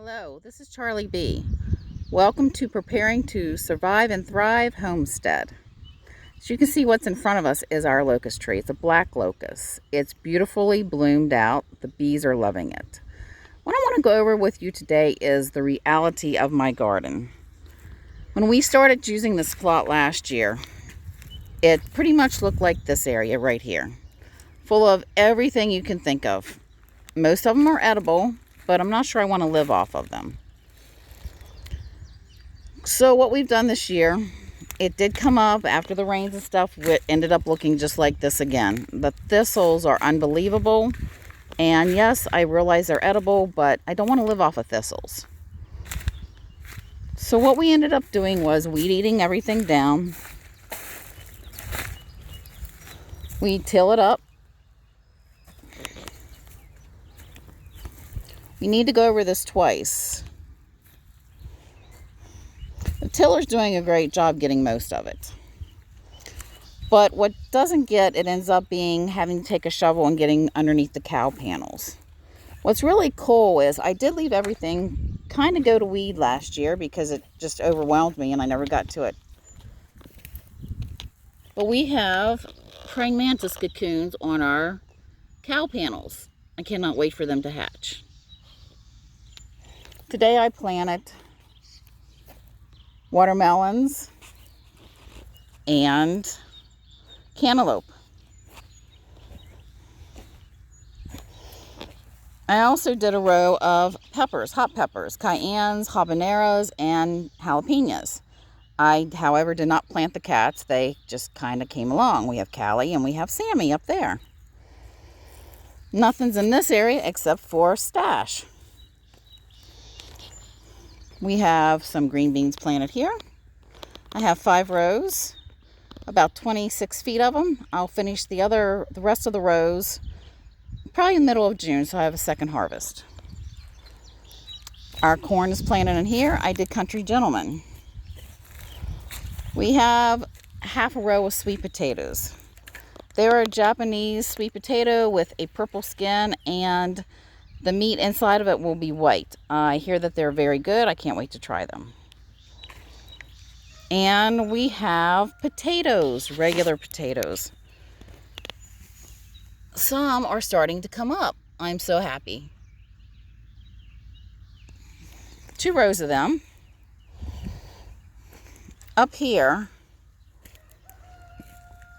Hello, this is Charlie B. Welcome to Preparing to Survive and Thrive Homestead. As you can see, what's in front of us is our locust tree. It's a black locust. It's beautifully bloomed out. The bees are loving it. What I want to go over with you today is the reality of my garden. When we started using this plot last year, it pretty much looked like this area right here, full of everything you can think of. Most of them are edible, but I'm not sure I want to live off of them. So what we've done this year, it did come up after the rains and stuff. It ended up looking just like this again. The thistles are unbelievable. And yes, I realize they're edible, but I don't want to live off of thistles. So what we ended up doing was weed eating everything down. We till it up. We need to go over this twice. The tiller's doing a great job getting most of it. But what doesn't get, it ends up being having to take a shovel and getting underneath the cow panels. What's really cool is I did leave everything kind of go to weed last year because it just overwhelmed me and I never got to it. But we have praying mantis cocoons on our cow panels. I cannot wait for them to hatch. Today I planted watermelons and cantaloupe. I also did a row of peppers, hot peppers, cayennes, habaneros, and jalapenos. I, however, did not plant the cats. They just kind of came along. We have Callie and we have Sammy up there. Nothing's in this area except for stash. We have some green beans planted here. I have 5 rows, about 26 feet of them. I'll finish the rest of the rows probably in the middle of June, so I have a second harvest. Our corn is planted in here. I did Country Gentleman. We have half a row of sweet potatoes. They're a Japanese sweet potato with a purple skin, and the meat inside of it will be white. I hear that they're very good. I can't wait to try them. And we have potatoes, regular potatoes. Some are starting to come up. I'm so happy. 2 rows of them. Up here,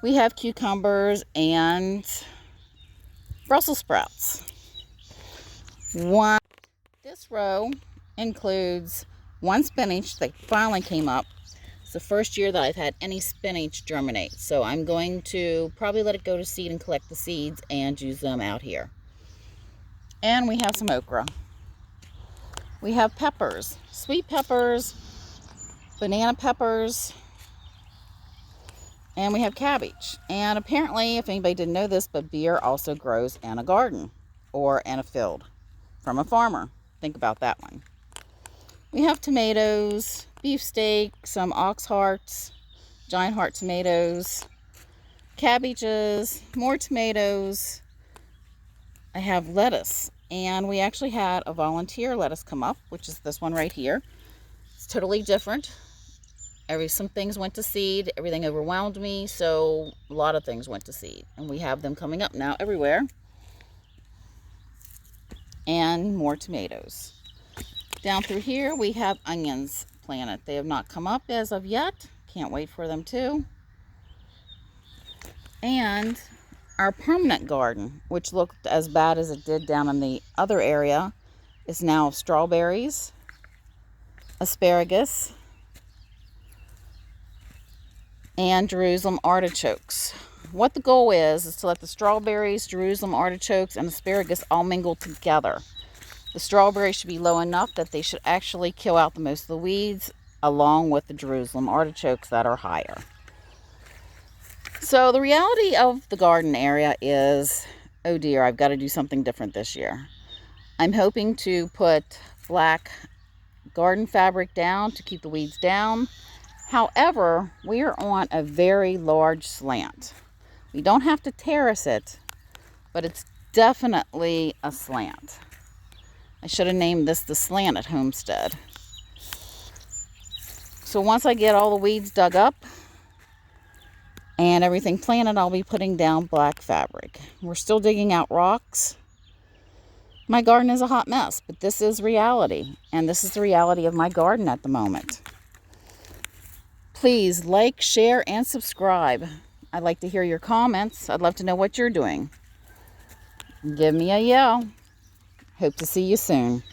we have cucumbers and Brussels sprouts. This row includes 1 spinach that finally came up. It's the first year that I've had any spinach germinate, so I'm going to probably let it go to seed and collect the seeds and use them out here. And we have some okra. We have peppers, sweet peppers, banana peppers, and we have cabbage. And apparently, if anybody didn't know this, but beer also grows in a garden or in a field from a farmer. Think about that one. We have tomatoes, beefsteak, some ox hearts, giant heart tomatoes, cabbages, more tomatoes. I have lettuce, and we actually had a volunteer lettuce come up, which is this one right here. It's totally different. Some things went to seed, everything overwhelmed me, so a lot of things went to seed, and we have them coming up now everywhere. And more tomatoes. Down through here we have onions planted. They have not come up as of yet. Can't wait for them to. And our permanent garden, which looked as bad as it did down in the other area, is now strawberries, asparagus, and Jerusalem artichokes. What the goal is to let the strawberries, Jerusalem artichokes, and asparagus all mingle together. The strawberries should be low enough that they should actually kill out the most of the weeds, along with the Jerusalem artichokes that are higher. So the reality of the garden area is, oh dear, I've got to do something different this year. I'm hoping to put black garden fabric down to keep the weeds down. However, we are on a very large slant. We don't have to terrace it, but it's definitely a slant. I should have named this the Slanted Homestead. So once I get all the weeds dug up and everything planted, I'll be putting down black fabric. We're still digging out rocks. My garden is a hot mess, but this is reality. And this is the reality of my garden at the moment. Please like, share, and subscribe. I'd like to hear your comments. I'd love to know what you're doing. Give me a yell. Hope to see you soon.